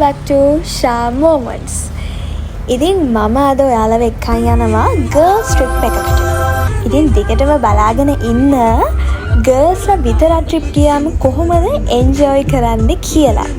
back to Sha Moments. ඉතින් මම අද ඔයාලව එක්කන් යනවා girls trip එකකට. ඉතින් දිගටම බලාගෙන ඉන්න girls ලා විතරක් trip ගියාම කොහොමද enjoy කරන්නේ කියලා.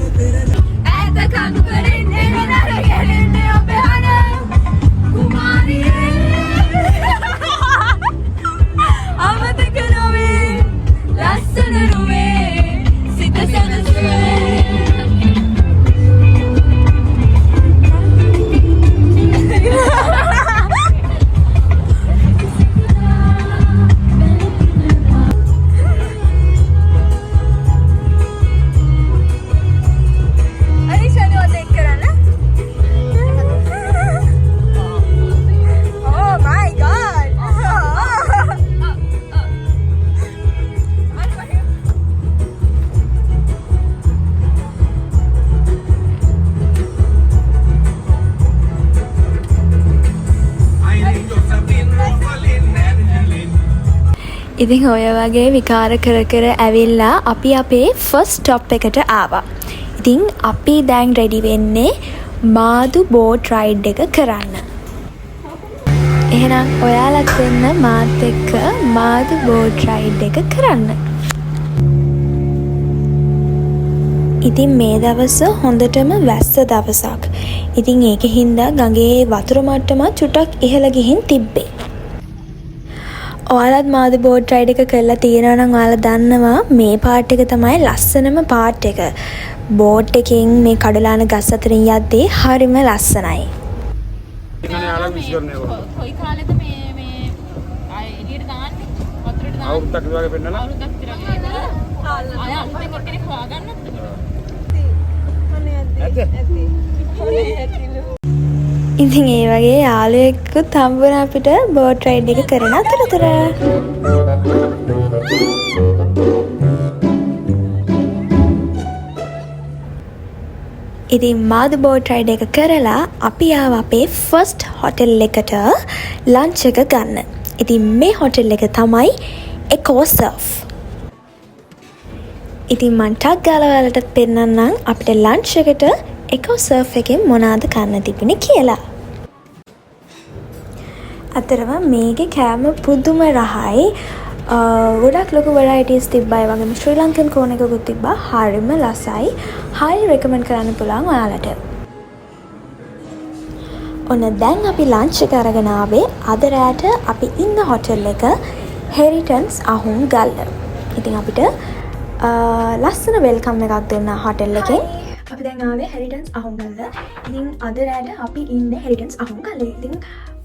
ඉතින් ඔය වගේ විකාර කර කර ඇවිල්ලා අපි අපේ ෆස්ට් ස්ටොප් එකට ආවා. ඉතින් අපි දැන් රෙඩි වෙන්නේ මාදු බෝට් රයිඩ් එක කරන්න. එහෙනම් ඔයාලත් වෙන්න මාත් එක්ක මාදු බෝට් රයිඩ් එක කරන්න. ඉතින් මේ දවස හොඳටම වැස්ස දවසක්. ඉතින් ඒකින්ද ගඟේ වතුර මට්ටම චුට්ටක් ඉහළ ගිහින් තිබ්බේ. ඔයාලත් මාදු බෝට් රයිඩ් එක කරලා තියෙනවා නම් ඔයාලා දන්නවා මේ පාර්ට් එක තමයි ලස්සනම පාර්ට් එක. බෝට් එකෙන් මේ කඩලාන ගස් අතරින් යද්දී හරිම ලස්සනයි. කොයි කාලෙද මේ ආය එළියට දාන්නේ? වතුරට දාන්නේ? අවුරුද්දක් විතර පෙන්නලා. අවුරුද්දක් විතර ඉඳලා ආය අලුතෙන් කෙනෙක් හොයාගන්නත් ඉතින් ඒ වගේ යාළුවෙකුත් හම්බුණා අපිට බෝට් රයිඩ් එක කරන අතරතුර. ඉතින් මාදු බෝට් රයිඩ් එක කරලා අපි ආව අපේ ෆස්ට් හොටෙල් එකට ලන්ච් එක ගන්න. ඉතින් මේ හොටෙල් එක තමයි EcoSurf. ඉතින් මං ටක් ගාලා ඔයාලටත් පෙන්නන්නම් අපිට ලන්ච් එකට EcoSurf එකෙන් මොනවාද කන්න තිබුණේ කියලා. අතරම මේකේ කෑම පුදුම රහයි. ගොඩක් ලොකු වෙරයිටිස් තිබ්බා. ඒ වගේම ශ්‍රී ලංකන් කෝන් එකකුත් තිබ්බා. හරිම ලස්සයි. highly recommend කරන්න පුළුවන් ඔයාලට. ඔන්න දැන් අපි ලන්ච් එක අරගෙන ආවේ අද රාට අපි ඉන්න හොටෙල් එක හෙරිටන්ස් අහුන් ගල්ල. ඉතින් අපිට ලස්සන වෙල්කම් එකක් දුන්නා හොටෙල් එකෙන්. අපි දැන් ආවේ හෙරිටන්ස් අහුන් ගල්ල. ඉතින් අද රාට අපි ඉන්නේ හෙරිටන්ස් අහුන් ගල්ලේ. ඉතින්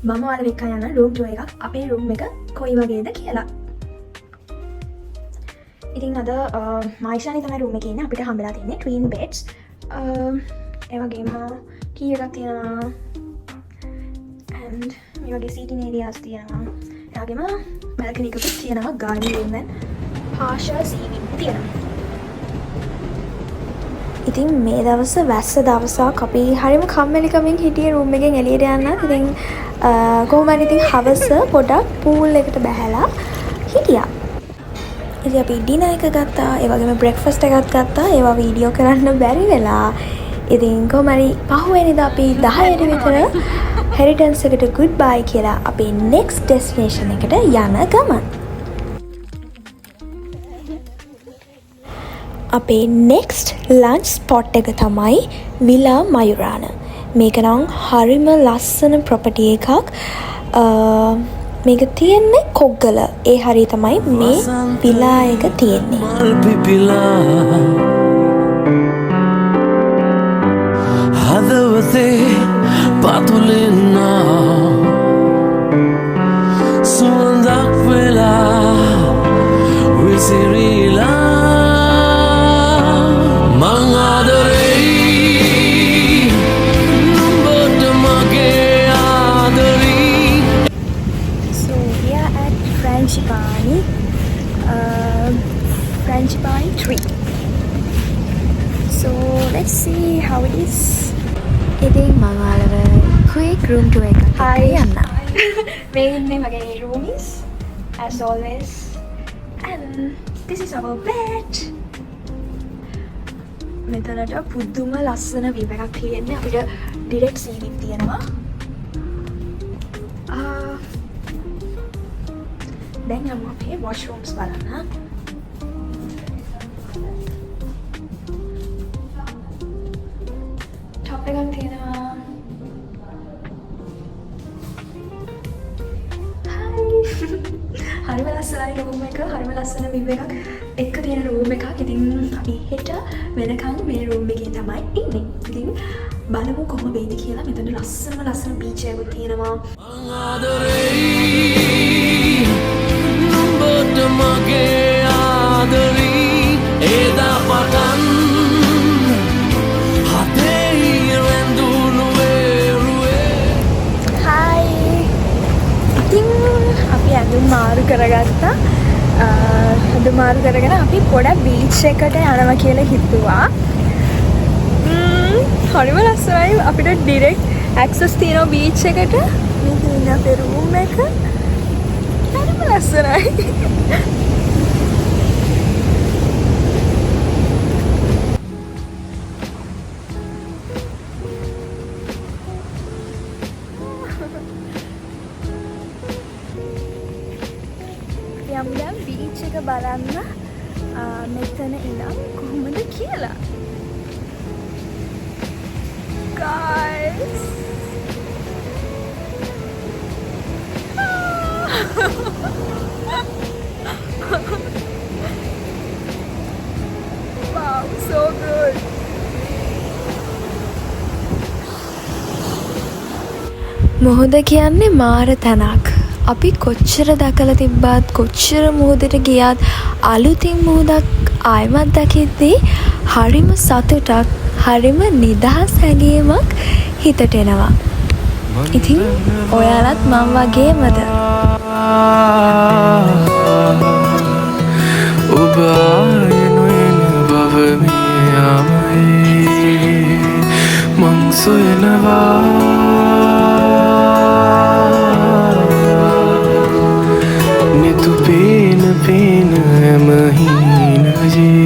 මම ඔයාලට එක්ක යන රූම් ටුවර් එකක් අපේ රූම් එක කොයි වගේද කියලා. ඉතින් අද මයිෂානි තමයි රූම් එකේ ඉන්නේ. අපිට හම්බෙලා තියෙන්නේ ට්වින් බෙඩ්ස්. ඒ වගේම කී එකක් තියෙනවා. and මේ වගේ සීටින් ඒරියාස් තියෙනවා. ඒ වගේම බල්කනි එකකුත් තියෙනවා. Garden room and partial ceiling තියෙනවා. ඉතින් මේ දවස වැස්ස දවසක් අපි හරිම කම්මැලිකමින් හිටියේ රූම් එකෙන් එළියට යන්න. ඉතින් කොහොම හරි ඉතින් හවස පොඩක් පූල් එකට බැහැලා හිටියා. ඉතින් අපි ඩිනර් එක ගත්තා. ඒ වගේම බ්‍රෙක්ෆාස්ට් එකක් ගත්තා. ඒවා වීඩියෝ කරන්න බැරි වෙලා. ඉතින් කොහොම හරි පහුවෙනිදා අපි 10ට විතර හෙරිටන්ස් එකට good bye කියලා අපේ next destination එකට යන ගමන්. අපේ next lunch spot එක තමයි විලා මයුරාන. මේක නම් හරිම ලස්සන property එකක්. මේක තියෙන්නේ කොග්ගල. ඒ හරිය තමයි මේ විලා එක තියෙන්නේ. හදවතේ පතුලෙන්නා සුවඳක් වෙලා විසිරීලා Frangipani 3. So let's see how it is. ඉතින් මම ඔයාලව quick room tour එකක් යන්න. මේ ඉන්නේ මගේ roomies as always and this is our bed. මෙතනට පුදුම ලස්සන view එකක් තියෙන්නේ. අපිට direct ceiling තියෙනවා. දැන් යමු අපේ washrooms බලන්න. top එකක් තියෙනවා. හරිම ලස්සනයි room එක. හරිම ලස්සන view එකක් එක්ක තියෙන room එකක්. ඉතින් අපි හෙට වෙනකන් මේ room එකේ තමයි ඉන්නේ. ඉතින් බලමු කොහොම වෙයිද කියලා. මෙතන ලස්සන beach එකක් තියෙනවා. මාරු කරගත්තා. අද මාරු කරගෙන අපි පොඩක් බීච් එකට යනවා කියලා හිතුවා. හරිම ලස්සනයි. අපිට ඩිරෙක්ට් ඇක්සස් තියෙනවා බීච් එකට. මේ තියෙන අපේ රූම් එක. හරිම ලස්සනයි. යම් බීච් එක බලන්න මෙතන ඉඳන් කොහොමද කියලා. guys wow, so good. මොහොත කියන්නේ මාර තැනක්. අපි කොච්චර දැකලා තිබ්බත් කොච්චර මුහුදට ගියත් අලුතින් මුහුදක් ආයමත් දකිද්දී හරිම සතුටක්, හරිම නිදහස් හැඟීමක් හිතට එනවා. ඉතින් ඔයාලත් මම වගේමද? ඔබ ආයෙනුන බව මියමයි මං සොයනවා නිතු පේන හැම හිනජේ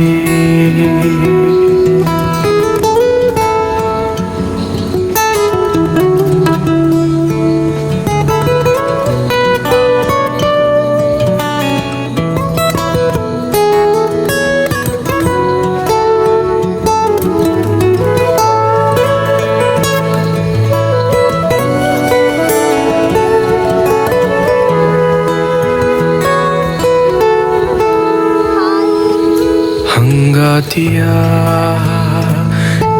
තියා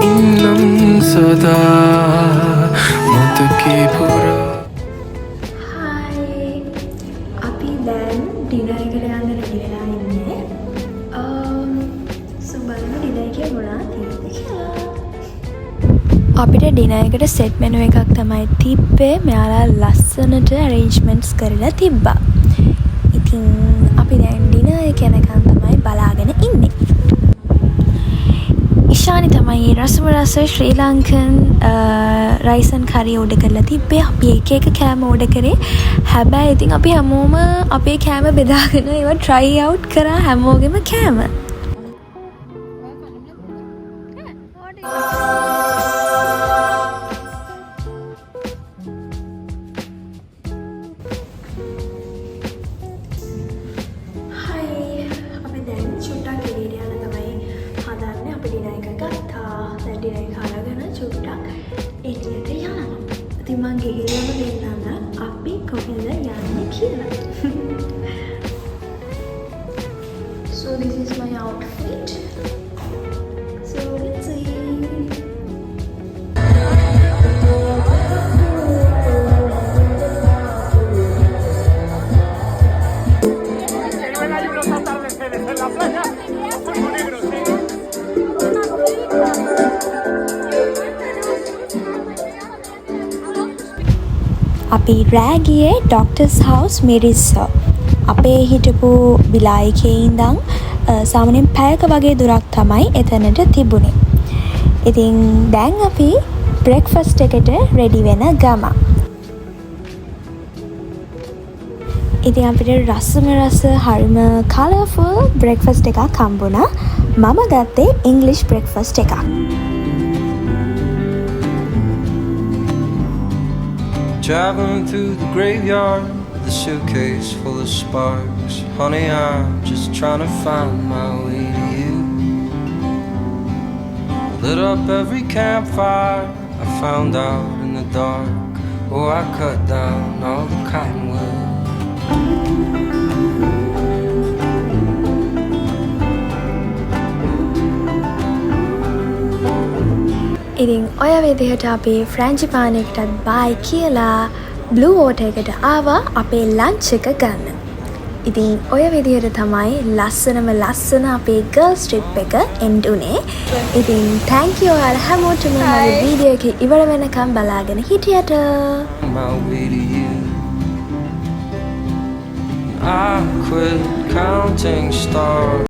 ඉන්නම් සදා මතකේ පුරා. හයි, අපි දැන් ඩිනර් එකට යන්න රෙඩි වෙලා ඉන්නේ. බලමු ඩිනර් එකේ මොනවා තියෙනවද කියලා. අපිට ඩිනර් එකට සෙට් මෙනු එකක් තමයි තිබ්බේ. මෙයාලා ලස්සනට අරේන්ජ්මන්ට්ස් කරලා තිබ්බා. ඉතින් අපි දැන් ඩිනර් එක යනකම් තමයි බලාගෙන ඉන්නේ. ඉෂානි තමයි රසම රස ශ්‍රී ලංකන් රයිසන් කරි ඕඩර් කරලා තිබ්බේ. අපි එක කෑම ඕඩර් කරේ. හැබැයි ඉතින් අපි හැමෝම අපේ කෑම බෙදාගෙන ඒවා try out කරා හැමෝගෙම කෑම. මං ගිහිල්ලාම දෙන්නන්න අපි කොහෙද යන්නේ කියලා. So this is my outfit. So let's see. අපි රෑගියේ ඩොක්ටර්ස් හවුස් මිරිස්සෝ. අපේ හිටපු විලායිකේ ඉඳන් සාමාන්‍යයෙන් පැයක වගේ දුරක් තමයි එතනට තිබුණේ. ඉතින් දැන් අපි බ්‍රෙක්ෆාස්ට් එකට රෙඩි වෙන ගම. ඉතින් අපිට රසම රස හරිම කලර්ෆුල් බ්‍රෙක්ෆාස්ට් එකක් හම්බුණා. මම ගත්තේ ඉංග්ලිෂ් බ්‍රෙක්ෆාස්ට් එකක්. Traveling through the graveyard with a suitcase full of sparks. Honey, I'm just trying to find my way to you. Lit up every campfire I found out in the dark. Oh, I cut down all the cottonwood. ඉතින් ඔය විදිහට අපි ෆ්‍රැන්චි පානයකටත් බයි කියලා blue water එකට ආවා අපේ lunch එක ගන්න. ඉතින් ඔය විදිහට තමයි ලස්සන අපේ ගර්ල්ස් ට්‍රිප් එක එන්ඩ් උනේ. ඉතින් thank you ඔයාලා හැමෝටම මගේ වීඩියෝ එක ඉවර වෙනකම් බලාගෙන හිටියට. My way to you. I quit counting stars.